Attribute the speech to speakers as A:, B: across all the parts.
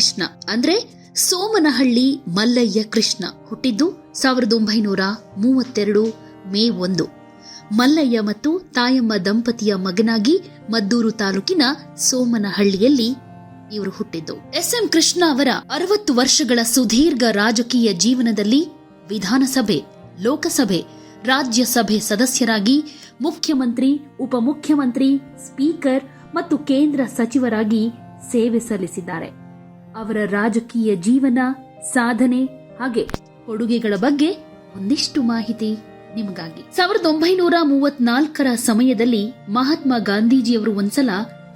A: ಕೃಷ್ಣ ಅಂದ್ರೆ ಸೋಮನಹಳ್ಳಿ ಮಲ್ಲಯ್ಯ ಕೃಷ್ಣ ಹುಟ್ಟಿದ್ದು 1932 ಮೇ 1. ಮಲ್ಲಯ್ಯ ಮತ್ತು ತಾಯಮ್ಮ ದಂಪತಿಯ ಮಗನಾಗಿ ಮದ್ದೂರು ತಾಲೂಕಿನ ಸೋಮನಹಳ್ಳಿಯಲ್ಲಿ ಇವರು ಹುಟ್ಟಿದ್ದು. ಎಸ್.ಎಂ. ಕೃಷ್ಣ ಅವರ 60 ವರ್ಷಗಳ ಸುದೀರ್ಘ ರಾಜಕೀಯ ಜೀವನದಲ್ಲಿ ವಿಧಾನಸಭೆ, ಲೋಕಸಭೆ, ರಾಜ್ಯಸಭೆ ಸದಸ್ಯರಾಗಿ, ಮುಖ್ಯಮಂತ್ರಿ, ಉಪಮುಖ್ಯಮಂತ್ರಿ, ಸ್ಪೀಕರ್ ಮತ್ತು ಕೇಂದ್ರ ಸಚಿವರಾಗಿ ಸೇವೆ ಸಲ್ಲಿಸಿದ್ದಾರೆ. ಅವರ ರಾಜಕೀಯ ಜೀವನ, ಸಾಧನೆ ಹಾಗೆ ಕೊಡುಗೆಗಳ ಬಗ್ಗೆ ಒಂದಿಷ್ಟು ಮಾಹಿತಿ ನಿಮಗಾಗಿ. 1934ರ ಸಮಯದಲ್ಲಿ ಮಹಾತ್ಮ ಗಾಂಧೀಜಿಯವರು ಒಂದ್ಸಲ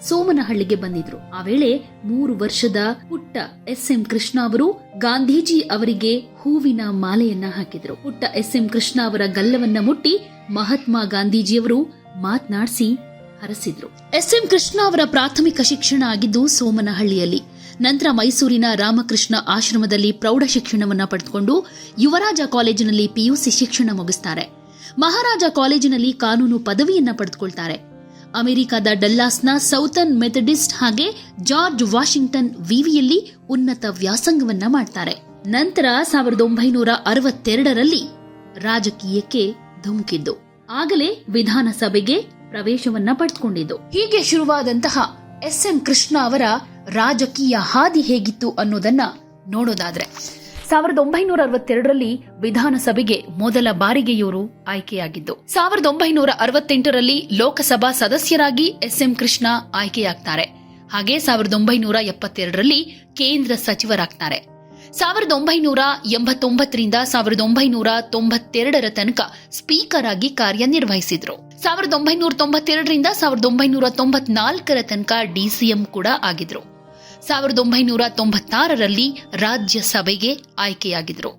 A: ಸೋಮನಹಳ್ಳಿಗೆ ಬಂದಿದ್ರು. ಆ ವೇಳೆ 3 ವರ್ಷದ ಪುಟ್ಟ ಎಸ್.ಎಂ. ಕೃಷ್ಣ ಅವರು ಗಾಂಧೀಜಿ ಅವರಿಗೆ ಹೂವಿನ ಮಾಲೆಯನ್ನ ಹಾಕಿದ್ರು. ಪುಟ್ಟ ಎಸ್.ಎಂ. ಕೃಷ್ಣ ಅವರ ಗಲ್ಲವನ್ನ ಮುಟ್ಟಿ ಮಹಾತ್ಮ ಗಾಂಧೀಜಿಯವರು ಮಾತನಾಡಿಸಿ ಹರಸಿದ್ರು. ಎಸ್.ಎಂ. ಕೃಷ್ಣ ಅವರ ಪ್ರಾಥಮಿಕ ಶಿಕ್ಷಣ ಆಗಿದ್ದು ಸೋಮನಹಳ್ಳಿಯಲ್ಲಿ. ನಂತರ ಮೈಸೂರಿನ ರಾಮಕೃಷ್ಣ ಆಶ್ರಮದಲ್ಲಿ ಪ್ರೌಢ ಶಿಕ್ಷಣವನ್ನ ಪಡೆದುಕೊಂಡು ಯುವರಾಜ ಕಾಲೇಜಿನಲ್ಲಿ ಪಿಯುಸಿ ಶಿಕ್ಷಣ ಮುಗಿಸ್ತಾರೆ. ಮಹಾರಾಜ ಕಾಲೇಜಿನಲ್ಲಿ ಕಾನೂನು ಪದವಿಯನ್ನ ಪಡೆದುಕೊಳ್ತಾರೆ. ಅಮೆರಿಕದ ಡಲ್ಲಾಸ್ನ ಸೌತರ್ನ್ ಮೆಥಡಿಸ್ಟ್ ಹಾಗೆ ಜಾರ್ಜ್ ವಾಷಿಂಗ್ಟನ್ ವಿವಿಯಲ್ಲಿ ಉನ್ನತ ವ್ಯಾಸಂಗವನ್ನ ಮಾಡ್ತಾರೆ. ನಂತರ 1962ರಲ್ಲಿ ರಾಜಕೀಯಕ್ಕೆ ಧುಮುಕಿದ್ದು. ಆಗಲೇ ವಿಧಾನಸಭೆಗೆ ಪ್ರವೇಶವನ್ನ ಪಡೆದುಕೊಂಡಿದ್ದು. ಹೀಗೆ ಶುರುವಾದಂತಹ ಎಸ್.ಎಂ. ಕೃಷ್ಣ ಅವರ ರಾಜಕೀಯ ಹಾದಿ ಹೇಗಿತ್ತು ಅನ್ನೋದನ್ನ ನೋಡೋದಾದ್ರೆ 1962ರಲ್ಲಿ ವಿಧಾನಸಭೆಗೆ ಮೊದಲ ಬಾರಿಗೆ ಇವರು ಆಯ್ಕೆಯಾಗಿದ್ದು. 1968ರಲ್ಲಿ ಲೋಕಸಭಾ ಸದಸ್ಯರಾಗಿ ಎಸ್.ಎಂ. ಕೃಷ್ಣ ಆಯ್ಕೆಯಾಗ್ತಾರೆ. ಹಾಗೆ 1972ರಲ್ಲಿ ಕೇಂದ್ರ ಸಚಿವರಾಗ್ತಾರೆ. 1989ರಿಂದ 1992ರ ತನಕ ಸ್ಪೀಕರ್ ಆಗಿ ಕಾರ್ಯನಿರ್ವಹಿಸಿದ್ರು. 1992ರಿಂದ 1994ರ ತನಕ ಡಿಸಿಎಂ ಕೂಡ ಆಗಿದ್ರು. 1996ರಲ್ಲಿ ರಾಜ್ಯಸಭೆಗೆ ಆಯ್ಕೆಯಾಗಿದ್ರು.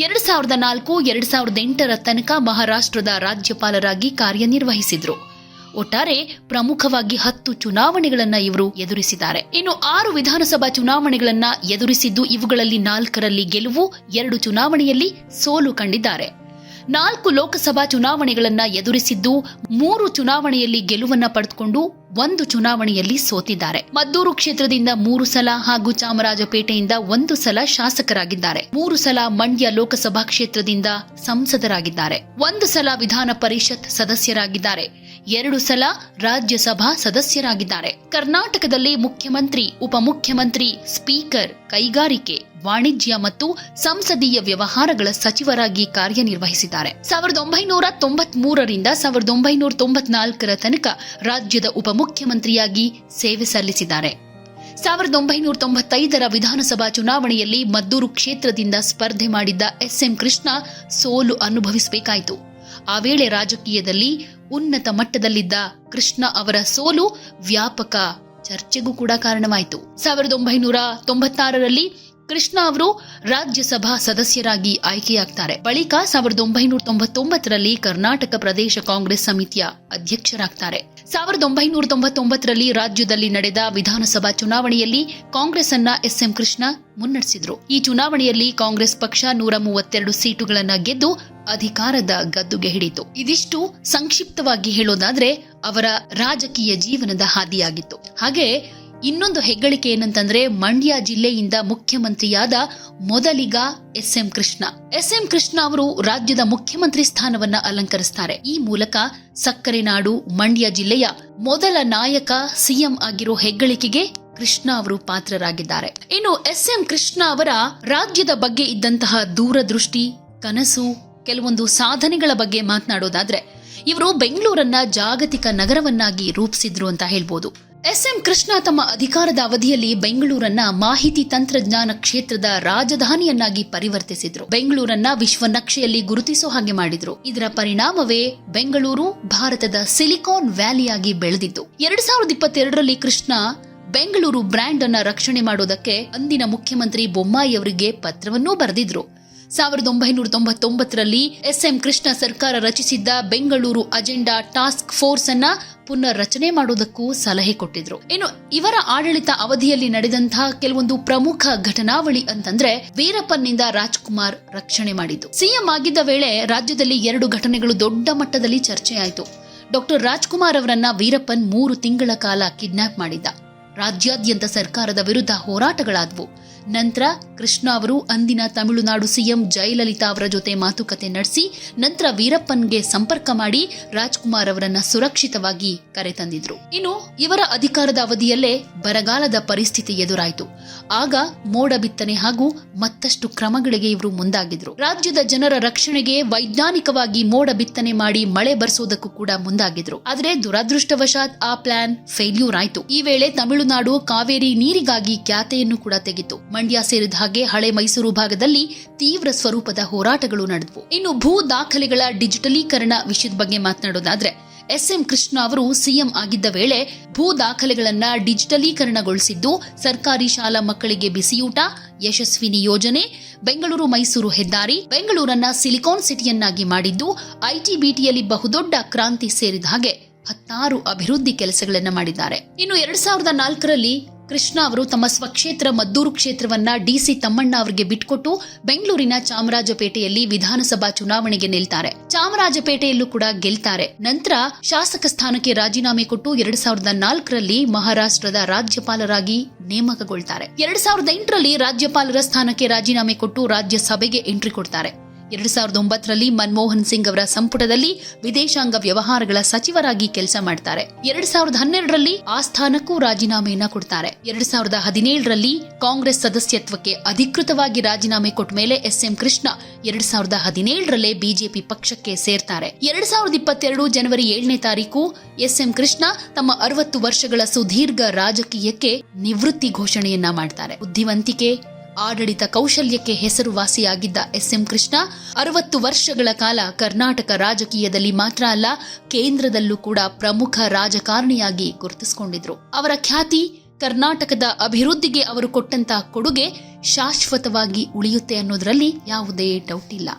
A: 2004-2008ರ ತನಕ ಮಹಾರಾಷ್ಟ್ರದ ರಾಜ್ಯಪಾಲರಾಗಿ ಕಾರ್ಯನಿರ್ವಹಿಸಿದ್ರು. ಒಟ್ಟಾರೆ ಪ್ರಮುಖವಾಗಿ 10 ಚುನಾವಣೆಗಳನ್ನ ಇವರು ಎದುರಿಸಿದ್ದಾರೆ. ಇನ್ನು 6 ವಿಧಾನಸಭಾ ಚುನಾವಣೆಗಳನ್ನ ಎದುರಿಸಿದ್ದು. ಇವುಗಳಲ್ಲಿ 4ರಲ್ಲಿ ಗೆಲುವು, 2 ಚುನಾವಣೆಯಲ್ಲಿ ಸೋಲು ಕಂಡಿದ್ದಾರೆ. 4 ಲೋಕಸಭಾ ಚುನಾವಣೆಗಳನ್ನ ಎದುರಿಸಿದ್ದು. 3 ಚುನಾವಣೆಯಲ್ಲಿ ಗೆಲುವನ್ನ ಪಡೆದುಕೊಂಡು 1 ಚುನಾವಣೆಯಲ್ಲಿ ಸೋತಿದ್ದಾರೆ. ಮದ್ದೂರು ಕ್ಷೇತ್ರದಿಂದ 3 ಸಲ ಹಾಗೂ ಚಾಮರಾಜಪೇಟೆಯಿಂದ 1 ಸಲ ಶಾಸಕರಾಗಿದ್ದಾರೆ. 3 ಸಲ ಮಂಡ್ಯ ಲೋಕಸಭಾ ಕ್ಷೇತ್ರದಿಂದ ಸಂಸದರಾಗಿದ್ದಾರೆ. 1 ಸಲ ವಿಧಾನ ಪರಿಷತ್ ಸದಸ್ಯರಾಗಿದ್ದಾರೆ. 2 ಸಲ ರಾಜ್ಯಸಭಾ ಸದಸ್ಯರಾಗಿದ್ದಾರೆ. ಕರ್ನಾಟಕದಲ್ಲಿ ಮುಖ್ಯಮಂತ್ರಿ, ಉಪಮುಖ್ಯಮಂತ್ರಿ, ಸ್ಪೀಕರ್, ಕೈಗಾರಿಕೆ, ವಾಣಿಜ್ಯ ಮತ್ತು ಸಂಸದೀಯ ವ್ಯವಹಾರಗಳ ಸಚಿವರಾಗಿ ಕಾರ್ಯನಿರ್ವಹಿಸಿದ್ದಾರೆ. 1993ರಿಂದ 1994ರ ತನಕ ರಾಜ್ಯದ ಉಪಮುಖ್ಯಮಂತ್ರಿಯಾಗಿ ಸೇವೆ ಸಲ್ಲಿಸಿದ್ದಾರೆ. 1995ರ ವಿಧಾನಸಭಾ ಚುನಾವಣೆಯಲ್ಲಿ ಮದ್ದೂರು ಕ್ಷೇತ್ರದಿಂದ ಸ್ಪರ್ಧೆ ಮಾಡಿದ್ದ ಎಸ್.ಎಂ. ಕೃಷ್ಣ ಸೋಲು ಅನುಭವಿಸಬೇಕಾಯಿತು. ಆ ವೇಳೆ ರಾಜಕೀಯದಲ್ಲಿ ಉನ್ನತ ಮಟ್ಟದಲ್ಲಿದ್ದ ಕೃಷ್ಣ ಅವರ ಸೋಲು ವ್ಯಾಪಕ ಚರ್ಚೆಗೂ ಕೂಡ ಕಾರಣವಾಯಿತು. 1996ರಲ್ಲಿ ಕೃಷ್ಣ ಅವರು ರಾಜ್ಯಸಭಾ ಸದಸ್ಯರಾಗಿ ಆಯ್ಕೆಯಾಗ್ತಾರೆ. ಬಳಿಕ 1999ರಲ್ಲಿ ಕರ್ನಾಟಕ ಪ್ರದೇಶ ಕಾಂಗ್ರೆಸ್ ಸಮಿತಿಯ ಅಧ್ಯಕ್ಷರಾಗ್ತಾರೆ. 1999ರಲ್ಲಿ ರಾಜ್ಯದಲ್ಲಿ ನಡೆದ ವಿಧಾನಸಭಾ ಚುನಾವಣೆಯಲ್ಲಿ ಕಾಂಗ್ರೆಸ್ ಅನ್ನ ಎಸ್.ಎಂ. ಕೃಷ್ಣ ಮುನ್ನಡೆಸಿದ್ರು. ಈ ಚುನಾವಣೆಯಲ್ಲಿ ಕಾಂಗ್ರೆಸ್ ಪಕ್ಷ 132 ಸೀಟುಗಳನ್ನ ಗೆದ್ದು ಅಧಿಕಾರದ ಗದ್ದುಗೆ ಹಿಡಿತು. ಇದಿಷ್ಟು ಸಂಕ್ಷಿಪ್ತವಾಗಿ ಹೇಳೋದಾದ್ರೆ ಅವರ ರಾಜಕೀಯ ಜೀವನದ ಹಾದಿಯಾಗಿತ್ತು. ಹಾಗೆ ಇನ್ನೊಂದು ಹೆಗ್ಗಳಿಕೆ ಏನಂತಂದ್ರೆ ಮಂಡ್ಯ ಜಿಲ್ಲೆಯಿಂದ ಮುಖ್ಯಮಂತ್ರಿಯಾದ ಮೊದಲಿಗ ಎಸ್.ಎಂ. ಕೃಷ್ಣ. ಎಸ್.ಎಂ. ಕೃಷ್ಣ ಅವರು ರಾಜ್ಯದ ಮುಖ್ಯಮಂತ್ರಿ ಸ್ಥಾನವನ್ನ ಅಲಂಕರಿಸ್ತಾರೆ. ಈ ಮೂಲಕ ಸಕ್ಕರೆ ನಾಡು ಮಂಡ್ಯ ಜಿಲ್ಲೆಯ ಮೊದಲ ನಾಯಕ ಸಿಎಂ ಆಗಿರೋ ಹೆಗ್ಗಳಿಕೆಗೆ ಕೃಷ್ಣ ಅವರು ಪಾತ್ರರಾಗಿದ್ದಾರೆ. ಇನ್ನು ಎಸ್.ಎಂ. ಕೃಷ್ಣ ಅವರ ರಾಜ್ಯದ ಬಗ್ಗೆ ಇದ್ದಂತಹ ದೂರದೃಷ್ಟಿ, ಕನಸು, ಕೆಲವೊಂದು ಸಾಧನೆಗಳ ಬಗ್ಗೆ ಮಾತನಾಡೋದಾದ್ರೆ ಇವರು ಬೆಂಗಳೂರನ್ನ ಜಾಗತಿಕ ನಗರವನ್ನಾಗಿ ರೂಪಿಸಿದ್ರು ಅಂತ ಹೇಳ್ಬೋದು. ಎಸ್.ಎಂ. ಕೃಷ್ಣ ತಮ್ಮ ಅಧಿಕಾರದ ಅವಧಿಯಲ್ಲಿ ಬೆಂಗಳೂರನ್ನ ಮಾಹಿತಿ ತಂತ್ರಜ್ಞಾನ ಕ್ಷೇತ್ರದ ರಾಜಧಾನಿಯನ್ನಾಗಿ ಪರಿವರ್ತಿಸಿದ್ರು. ಬೆಂಗಳೂರನ್ನ ವಿಶ್ವ ನಕ್ಷೆಯಲ್ಲಿ ಗುರುತಿಸೋ ಹಾಗೆ ಮಾಡಿದ್ರು. ಇದರ ಪರಿಣಾಮವೇ ಬೆಂಗಳೂರು ಭಾರತದ ಸಿಲಿಕಾನ್ ವ್ಯಾಲಿಯಾಗಿ ಬೆಳೆದಿತ್ತು. 2022ರಲ್ಲಿ ಕೃಷ್ಣ ಬೆಂಗಳೂರು ಬ್ರ್ಯಾಂಡ್ ಅನ್ನ ರಕ್ಷಣೆ ಮಾಡೋದಕ್ಕೆ ಅಂದಿನ ಮುಖ್ಯಮಂತ್ರಿ ಬೊಮ್ಮಾಯಿ ಅವರಿಗೆ ಪತ್ರವನ್ನೂ ಬರೆದಿದ್ರು. 1999ರಲ್ಲಿ ಎಸ್.ಎಂ. ಕೃಷ್ಣ ಸರ್ಕಾರ ರಚಿಸಿದ್ದ ಬೆಂಗಳೂರು ಅಜೆಂಡಾ ಟಾಸ್ಕ್ ಫೋರ್ಸ್ ಅನ್ನ ಪುನರ್ ರಚನೆ ಮಾಡೋದಕ್ಕೂ ಸಲಹೆ ಕೊಟ್ಟಿದ್ರು. ಇನ್ನು ಇವರ ಆಡಳಿತ ಅವಧಿಯಲ್ಲಿ ನಡೆದಂತಹ ಕೆಲವೊಂದು ಪ್ರಮುಖ ಘಟನಾವಳಿ ಅಂತಂದ್ರೆ ವೀರಪ್ಪನ್ನಿಂದ ರಾಜ್ಕುಮಾರ್ ರಕ್ಷಣೆ ಮಾಡಿದ್ದು. ಸಿಎಂ ಆಗಿದ್ದ ವೇಳೆ ರಾಜ್ಯದಲ್ಲಿ 2 ಘಟನೆಗಳು ದೊಡ್ಡ ಮಟ್ಟದಲ್ಲಿ ಚರ್ಚೆಯಾಯಿತು. ಡಾಕ್ಟರ್ ರಾಜ್ಕುಮಾರ್ ಅವರನ್ನ ವೀರಪ್ಪನ್ 3 ತಿಂಗಳ ಕಾಲ ಕಿಡ್ನಾಪ್ ಮಾಡಿದ್ದ. ರಾಜ್ಯಾದ್ಯಂತ ಸರ್ಕಾರದ ವಿರುದ್ಧ ಹೋರಾಟಗಳಾದವು. ನಂತರ ಕೃಷ್ಣ ಅವರು ಅಂದಿನ ತಮಿಳುನಾಡು ಸಿಎಂ ಜಯಲಲಿತಾ ಅವರ ಜೊತೆ ಮಾತುಕತೆ ನಡೆಸಿ ನಂತರ ವೀರಪ್ಪನ್ಗೆ ಸಂಪರ್ಕ ಮಾಡಿ ರಾಜ್ಕುಮಾರ್ ಅವರನ್ನ ಸುರಕ್ಷಿತವಾಗಿ ಕರೆತಂದಿದ್ರು. ಇನ್ನು ಇವರ ಅಧಿಕಾರದ ಅವಧಿಯಲ್ಲೇ ಬರಗಾಲದ ಪರಿಸ್ಥಿತಿ ಎದುರಾಯಿತು. ಆಗ ಮೋಡ ಬಿತ್ತನೆ ಹಾಗೂ ಮತ್ತಷ್ಟು ಕ್ರಮಗಳಿಗೆ ಇವರು ಮುಂದಾಗಿದ್ರು. ರಾಜ್ಯದ ಜನರ ರಕ್ಷಣೆಗೆ ವೈಜ್ಞಾನಿಕವಾಗಿ ಮೋಡ ಬಿತ್ತನೆ ಮಾಡಿ ಮಳೆ ಬರ್ಸೋದಕ್ಕೂ ಕೂಡ ಮುಂದಾಗಿದ್ರು. ಆದರೆ ದುರದೃಷ್ಟವಶಾತ್ ಆ ಪ್ಲಾನ್ ಫೇಲ್ಯೂರ್ ಆಯಿತು. ಈ ವೇಳೆ ತಮಿಳುನಾಡು ಕಾವೇರಿ ನೀರಿಗಾಗಿ ಖ್ಯಾತೆಯನ್ನು ಕೂಡ ತೆಗಿತು. ಮಂಡ್ಯ ಸೇರಿದ ಹಾಗೆ ಹಳೆ ಮೈಸೂರು ಭಾಗದಲ್ಲಿ ತೀವ್ರ ಸ್ವರೂಪದ ಹೋರಾಟಗಳು ನಡೆದವು. ಇನ್ನು ಭೂ ದಾಖಲೆಗಳ ಡಿಜಿಟಲೀಕರಣ ವಿಷಯದ ಬಗ್ಗೆ ಮಾತನಾಡೋದಾದ್ರೆ ಎಸ್ಎಂ ಕೃಷ್ಣ ಅವರು ಸಿಎಂ ಆಗಿದ್ದ ವೇಳೆ ಭೂ ದಾಖಲೆಗಳನ್ನ ಡಿಜಿಟಲೀಕರಣಗೊಳಿಸಿದ್ದು, ಸರ್ಕಾರಿ ಶಾಲಾ ಮಕ್ಕಳಿಗೆ ಬಿಸಿಯೂಟ, ಯಶಸ್ವಿನಿ ಯೋಜನೆ, ಬೆಂಗಳೂರು ಮೈಸೂರು ಹೆದ್ದಾರಿ, ಬೆಂಗಳೂರನ್ನ ಸಿಲಿಕಾನ್ ಸಿಟಿಯನ್ನಾಗಿ ಮಾಡಿದ್ದು, ಐಟಿ-ಬಿಟಿಯಲ್ಲಿ ಬಹುದೊಡ್ಡ ಕ್ರಾಂತಿ ಸೇರಿದ ಹಾಗೆ 16 ಅಭಿವೃದ್ಧಿ ಕೆಲಸಗಳನ್ನು ಮಾಡಿದ್ದಾರೆ. ಇನ್ನು 2004ರಲ್ಲಿ ಕೃಷ್ಣ ಅವರು ತಮ್ಮ ಸ್ವಕ್ಷೇತ್ರ ಮದ್ದೂರು ಕ್ಷೇತ್ರವನ್ನ ಡಿಸಿ ತಮ್ಮಣ್ಣ ಅವರಿಗೆ ಬಿಟ್ಕೊಟ್ಟು ಬೆಂಗಳೂರಿನ ಚಾಮರಾಜಪೇಟೆಯಲ್ಲಿ ವಿಧಾನಸಭಾ ಚುನಾವಣೆಗೆ ನಿಲ್ತಾರೆ. ಚಾಮರಾಜಪೇಟೆಯಲ್ಲೂ ಕೂಡ ಗೆಲ್ತಾರೆ. ನಂತರ ಶಾಸಕ ಸ್ಥಾನಕ್ಕೆ ರಾಜೀನಾಮೆ ಕೊಟ್ಟು 2004ರಲ್ಲಿ ಮಹಾರಾಷ್ಟ್ರದ ರಾಜ್ಯಪಾಲರಾಗಿ ನೇಮಕಗೊಳ್ತಾರೆ. 2008ರಲ್ಲಿ ರಾಜ್ಯಪಾಲರ ಸ್ಥಾನಕ್ಕೆ ರಾಜೀನಾಮೆ ಕೊಟ್ಟು ರಾಜ್ಯಸಭೆಗೆ ಎಂಟ್ರಿ ಕೊಡ್ತಾರೆ. 2009ರಲ್ಲಿ ಮನಮೋಹನ್ ಸಿಂಗ್ ಅವರ ಸಂಪುಟದಲ್ಲಿ ವಿದೇಶಾಂಗ ವ್ಯವಹಾರಗಳ ಸಚಿವರಾಗಿ ಕೆಲಸ ಮಾಡ್ತಾರೆ. 2012ರಲ್ಲಿ ಆ ಸ್ಥಾನಕ್ಕೂ ರಾಜೀನಾಮೆಯನ್ನ ಕೊಡ್ತಾರೆ. 2017ರಲ್ಲಿ ಕಾಂಗ್ರೆಸ್ ಸದಸ್ಯತ್ವಕ್ಕೆ ಅಧಿಕೃತವಾಗಿ ರಾಜೀನಾಮೆ ಕೊಟ್ಟ ಮೇಲೆ ಎಸ್ಎಂ ಕೃಷ್ಣ 2017ರಲ್ಲೇ ಬಿಜೆಪಿ ಪಕ್ಷಕ್ಕೆ ಸೇರ್ತಾರೆ. 2022 ಜನವರಿ 7ನೇ ತಾರೀಕು ಎಸ್ಎಂ ಕೃಷ್ಣ ತಮ್ಮ 60 ವರ್ಷಗಳ ಸುದೀರ್ಘ ರಾಜಕೀಯಕ್ಕೆ ನಿವೃತ್ತಿ ಘೋಷಣೆಯನ್ನ ಮಾಡ್ತಾರೆ. ಬುದ್ಧಿವಂತಿಕೆ, ಆಡಳಿತ ಕೌಶಲ್ಯಕ್ಕೆ ಹೆಸರುವಾಸಿಯಾಗಿದ್ದ ಎಸ್ಎಂ ಕೃಷ್ಣ 60 ವರ್ಷಗಳ ಕಾಲ ಕರ್ನಾಟಕ ರಾಜಕೀಯದಲ್ಲಿ ಮಾತ್ರ ಅಲ್ಲ, ಕೇಂದ್ರದಲ್ಲೂ ಕೂಡ ಪ್ರಮುಖ ರಾಜಕಾರಣಿಯಾಗಿ ಗುರುತಿಸಿಕೊಂಡಿದ್ರು. ಅವರ ಖ್ಯಾತಿ, ಕರ್ನಾಟಕದ ಅಭಿವೃದ್ಧಿಗೆ ಅವರು ಕೊಟ್ಟಂತ ಕೊಡುಗೆ ಶಾಶ್ವತವಾಗಿ ಉಳಿಯುತ್ತೆ ಅನ್ನೋದ್ರಲ್ಲಿ ಯಾವುದೇ ಡೌಟ್ ಇಲ್ಲ.